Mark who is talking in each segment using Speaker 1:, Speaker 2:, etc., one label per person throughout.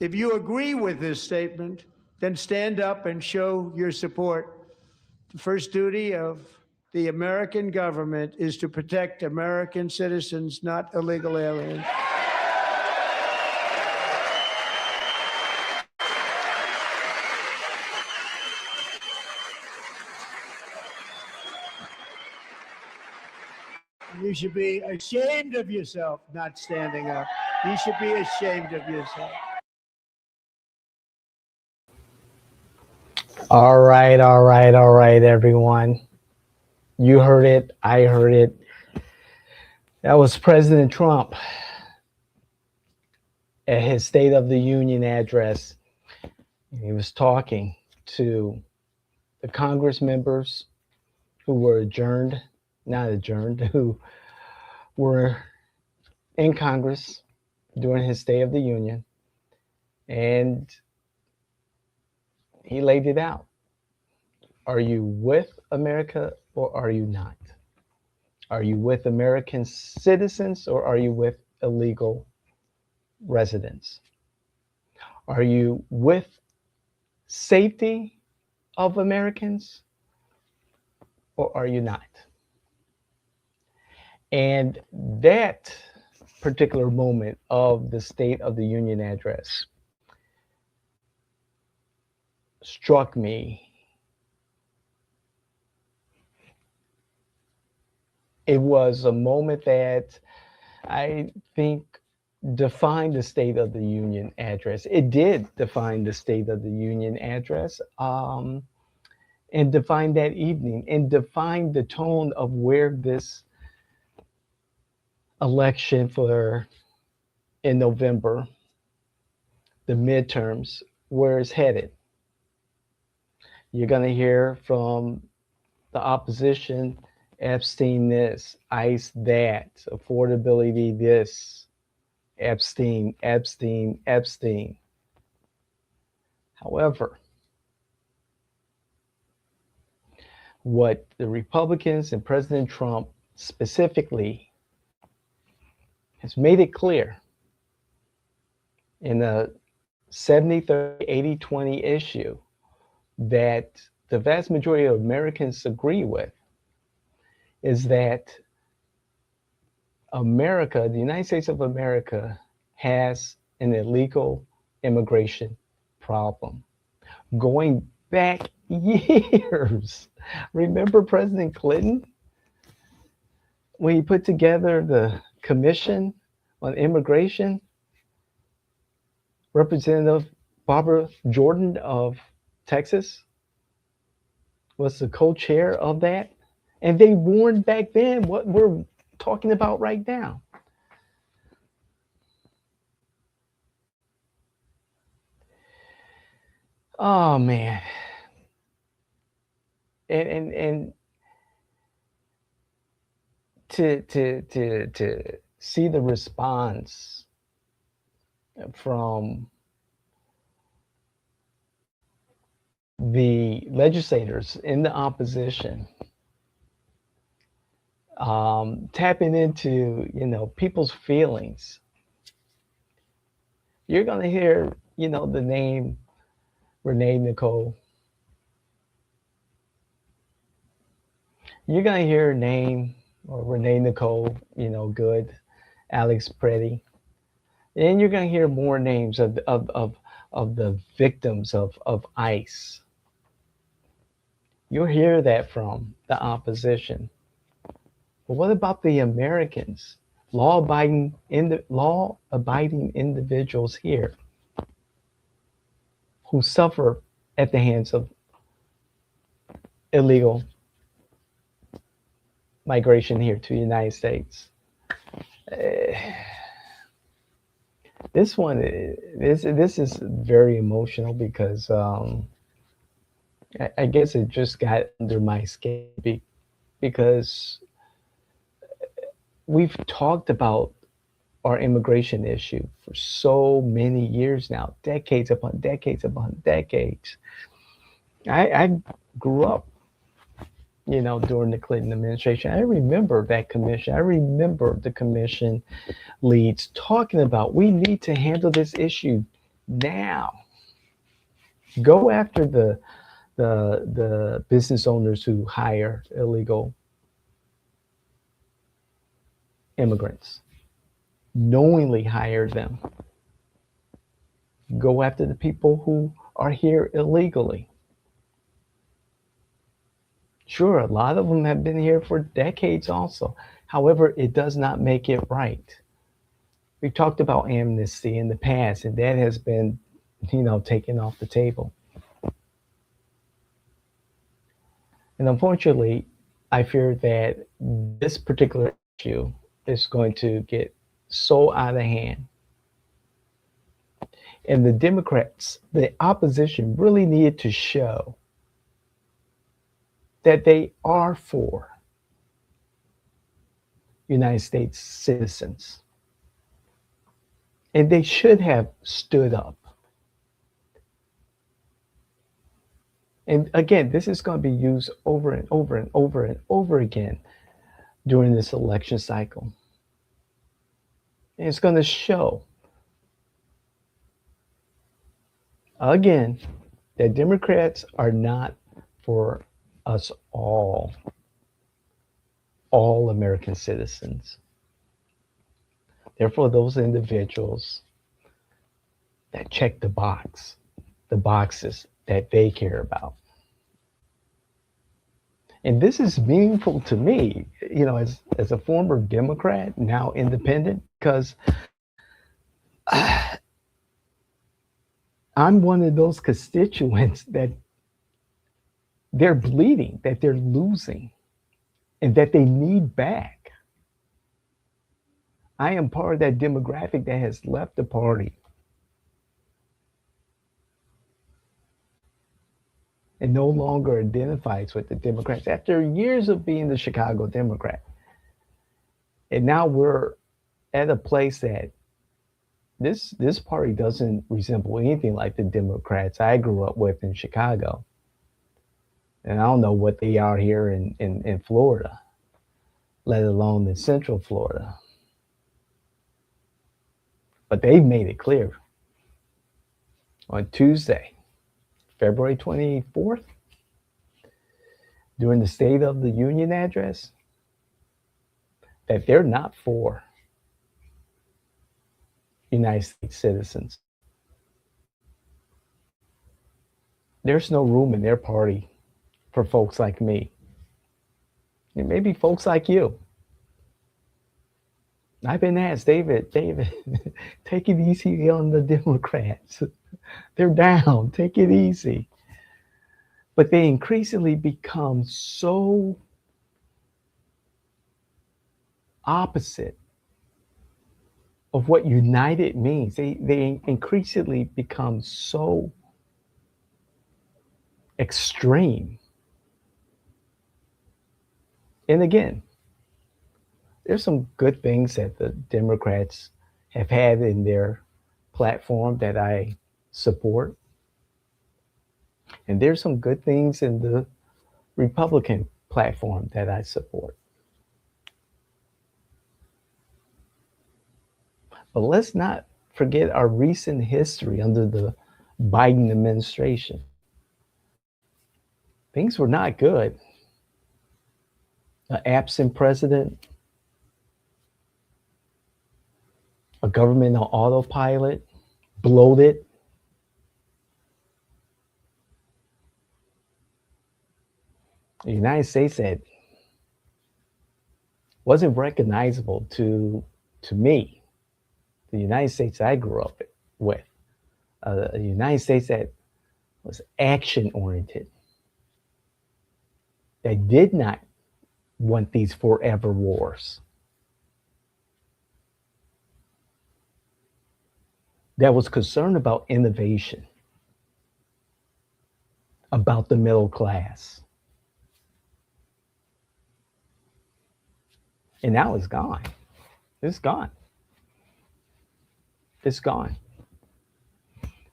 Speaker 1: If you agree with this statement, then stand up and show your support. The first duty of the American government is to protect American citizens, not illegal aliens. You should be ashamed of yourself not standing up. You should be ashamed of yourself.
Speaker 2: All right, everyone. You heard it. I heard it. That was President Trump at his State of the Union address. He was talking to the Congress members who were who were in Congress during his State of the Union. And he laid it out. Are you with America or are you not? Are you with American citizens or are you with illegal residents? Are you with safety of Americans or are you not? And that particular moment of the State of the Union address struck me. It was a moment that I think defined the State of the Union address. It did define the State of the Union address, and define that evening, and define the tone of where this election for in November, the midterms, where it's headed. You're going to hear from the opposition: Epstein this, ICE that, affordability this, Epstein. However, what the Republicans and President Trump specifically has made it clear in the 70-30, 80-20 issue that the vast majority of Americans agree with is that America, the United States of America, has an illegal immigration problem going back years. Remember President Clinton when he put together the Commission on Immigration? Representative Barbara Jordan of Texas was the co-chair of that. And they warned back then what we're talking about right now. Oh man. And to see the response from the legislators in the opposition, tapping into people's feelings. You're gonna hear the name Renee Nicole. You're gonna hear her name or Renee Nicole, Good, Alex Pretty, and you're gonna hear more names of the victims of ICE. You'll hear that from the opposition. But what about the Americans, law-abiding individuals here who suffer at the hands of illegal migration here to the United States? This is very emotional because I guess it just got under my skin because we've talked about our immigration issue for so many years now, decades upon decades upon decades. I grew up, during the Clinton administration. I remember that commission. I remember the commission leads talking about we need to handle this issue now. Go after the business owners who hire illegal immigrants, knowingly hire them. Go after the people who are here illegally. Sure, a lot of them have been here for decades also. However, it does not make it right. We talked about amnesty in the past, and that has been, taken off the table. And unfortunately, I fear that this particular issue is going to get so out of hand. And the Democrats, the opposition, really needed to show that they are for United States citizens. And they should have stood up. And again, this is going to be used over and over and over and over again during this election cycle. And it's going to show, again, that Democrats are not for us all American citizens. They're for those individuals that check the boxes that they care about. And this is meaningful to me, as a former Democrat, now independent, because I'm one of those constituents that they're bleeding, that they're losing, and that they need back. I am part of that demographic that has left the party and no longer identifies with the Democrats after years of being the Chicago Democrat. And now we're at a place that this party doesn't resemble anything like the Democrats I grew up with in Chicago. And I don't know what they are here in Florida, let alone in Central Florida. But they've made it clear on Tuesday, February 24th, during the State of the Union address, that they're not for United States citizens. There's no room in their party for folks like me, and maybe folks like you. I've been asked, David, take it easy on the Democrats. They're down, take it easy. But they increasingly become so opposite of what united means. They increasingly become so extreme. And again, there's some good things that the Democrats have had in their platform that I support. And there's some good things in the Republican platform that I support. But let's not forget our recent history under the Biden administration. Things were not good. An absent president, a government on autopilot, bloated. The United States that wasn't recognizable to me, the United States I grew up with, a United States that was action oriented, that did not want these forever wars, that was concerned about innovation, about the middle class. And now it's gone. It's gone. It's gone.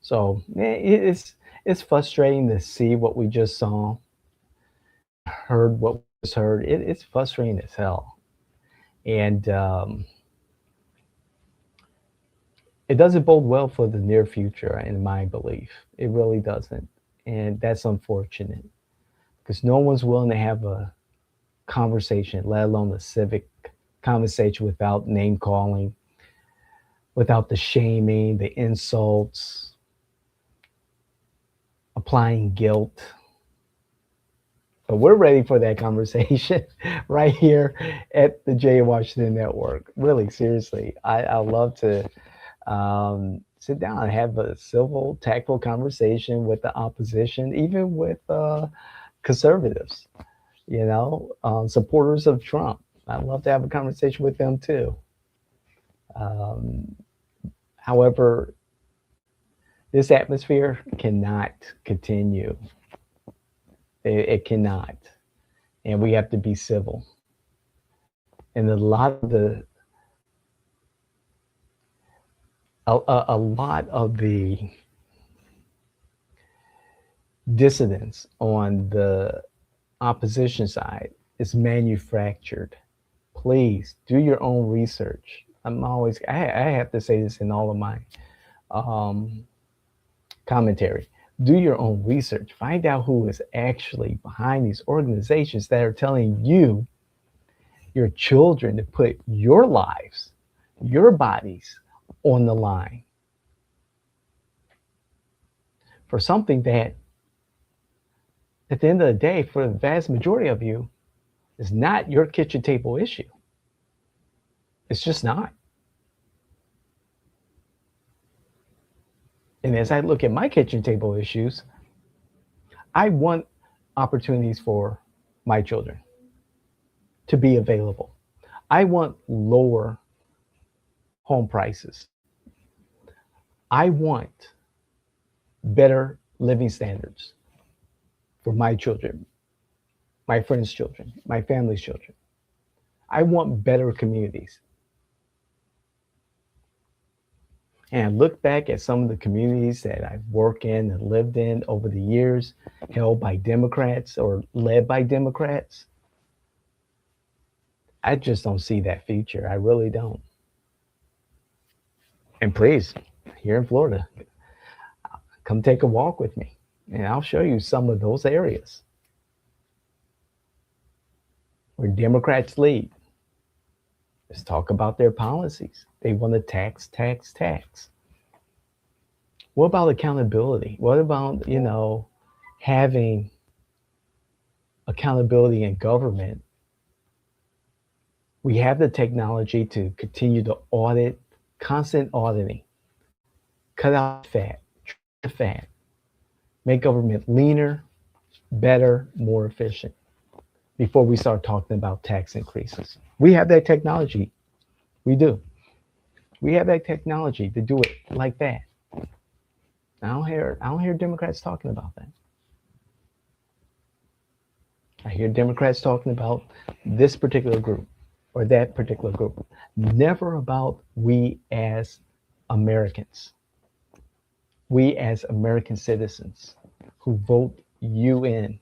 Speaker 2: So it's frustrating to see what we just saw, heard what we just heard. It's frustrating as hell. And it doesn't bode well for the near future, in my belief. It really doesn't. And that's unfortunate because no one's willing to have a conversation, let alone a civic conversation without name calling, without the shaming, the insults, applying guilt. But we're ready for that conversation right here at the Jay Washington Network. Really, seriously, I love to sit down and have a civil, tactful conversation with the opposition, even with conservatives, supporters of Trump. I'd love to have a conversation with them too. Um, However, this atmosphere cannot continue. It cannot. And we have to be civil. And a lot of the dissidents on the opposition side is manufactured. Please do your own research. I have to say this in all of my um, commentary. Do your own research. Find out who is actually behind these organizations that are telling you, your children, to put your lives, your bodies on the line for something that, at the end of the day, for the vast majority of you, is not your kitchen table issue. It's just not. And as I look at my kitchen table issues, I want opportunities for my children to be available. I want lower home prices. I want better living standards for my children, my friends' children, my family's children. I want better communities. And I look back at some of the communities that I've worked in and lived in over the years, held by Democrats or led by Democrats. I just don't see that future. I really don't. And please, here in Florida, come take a walk with me and I'll show you some of those areas where Democrats lead. Let's talk about their policies. They want to tax, tax, tax. What about accountability? What about, having accountability in government? We have the technology to continue to audit, constant auditing, cut out fat, trim the fat, make government leaner, better, more efficient before we start talking about tax increases. We have that technology. We do. We have that technology to do it like that. I don't hear Democrats talking about that. I hear Democrats talking about this particular group or that particular group. Never about we as Americans. We as American citizens who vote you in.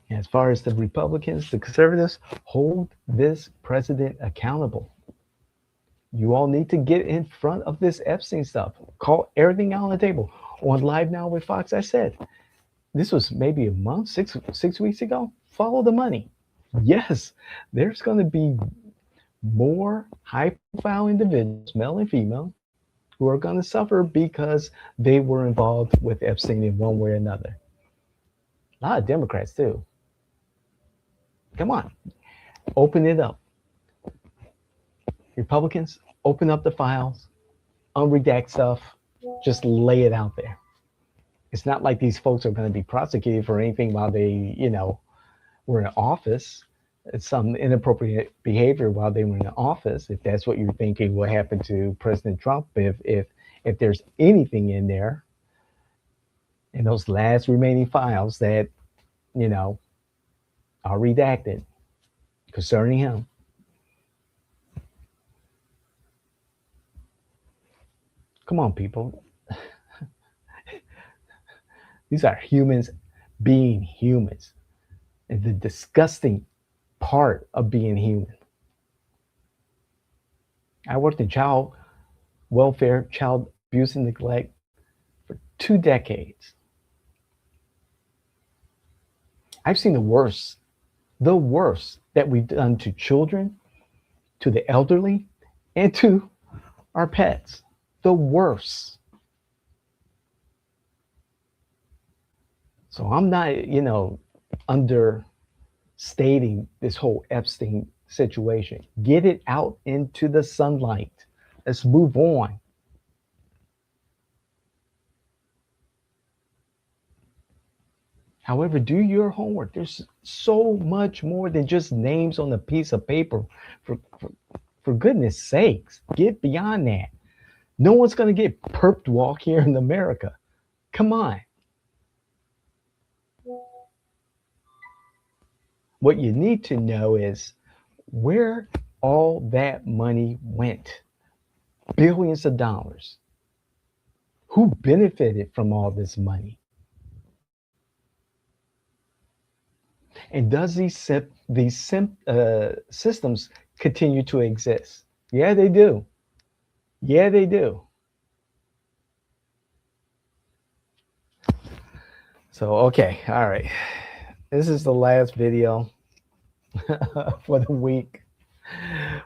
Speaker 2: And as far as the Republicans, the conservatives, hold this president accountable. You all need to get in front of this Epstein stuff. Call everything out on the table. On Live Now with Fox, I said, this was maybe a month, six weeks ago. Follow the money. Yes, there's going to be more high-profile individuals, male and female, who are going to suffer because they were involved with Epstein in one way or another. A lot of Democrats too. Come on, open it up. Republicans, open up the files, unredact stuff, just lay it out there. It's not like these folks are going to be prosecuted for anything while they, were in office. It's some inappropriate behavior while they were in office. If that's what you're thinking, what happened to President Trump? If there's anything in there, in those last remaining files that, are redacted concerning him, come on, people. These are humans being humans. And the disgusting part of being human. I worked in child welfare, child abuse and neglect for 2 decades. I've seen the worst that we've done to children, to the elderly, and to our pets. The worst. So I'm not, understating this whole Epstein situation. Get it out into the sunlight. Let's move on. However, do your homework. There's so much more than just names on a piece of paper. For goodness sakes, get beyond that. No one's going to get perped walk here in America. Come on. What you need to know is where all that money went. Billions of dollars. Who benefited from all this money? And does these systems continue to exist? Yeah, they do. Yeah, they do. So, okay, all right. This is the last video for the week.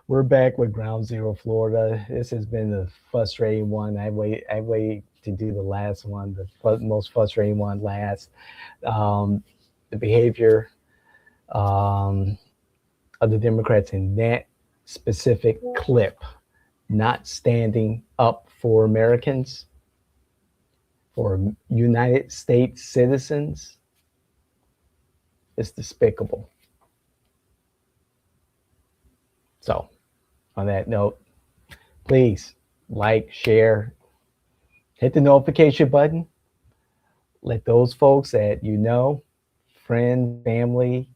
Speaker 2: We're back with Ground Zero Florida. This has been the frustrating one. I wait to do the last one, the most frustrating one last. The behavior of the Democrats in that specific clip, not standing up for Americans, for United States citizens, is despicable. So, on that note, please like, share, hit the notification button. Let those folks that you know, friends, family,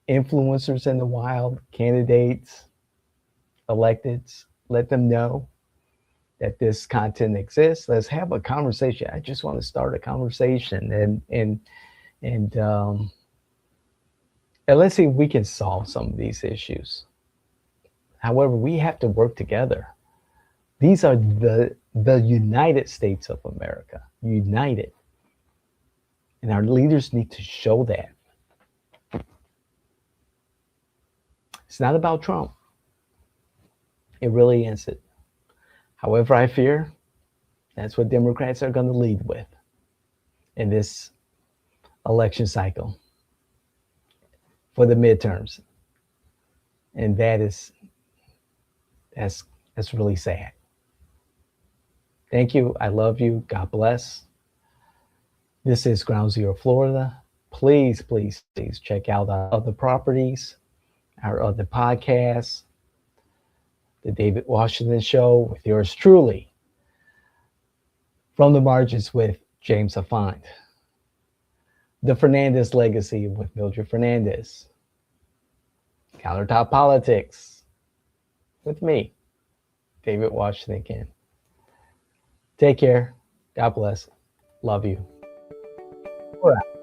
Speaker 2: influencers in the wild, candidates, electeds, let them know that this content exists. Let's have a conversation. I just want to start a conversation and let's see if we can solve some of these issues. However, we have to work together. These are the United States of America, united. And our leaders need to show that. It's not about Trump. It really isn't. However, I fear that's what Democrats are going to lead with in this election cycle for the midterms. And that's really sad. Thank you. I love you. God bless. This is Ground Zero Florida. Please, please, please check out our other properties, our other podcasts, The David Washington Show with yours truly, From the Margins with James Affont, The Fernandez Legacy with Mildred Fernandez, Countertop Politics with me, David Washington. Take care. God bless. Love you. We're out.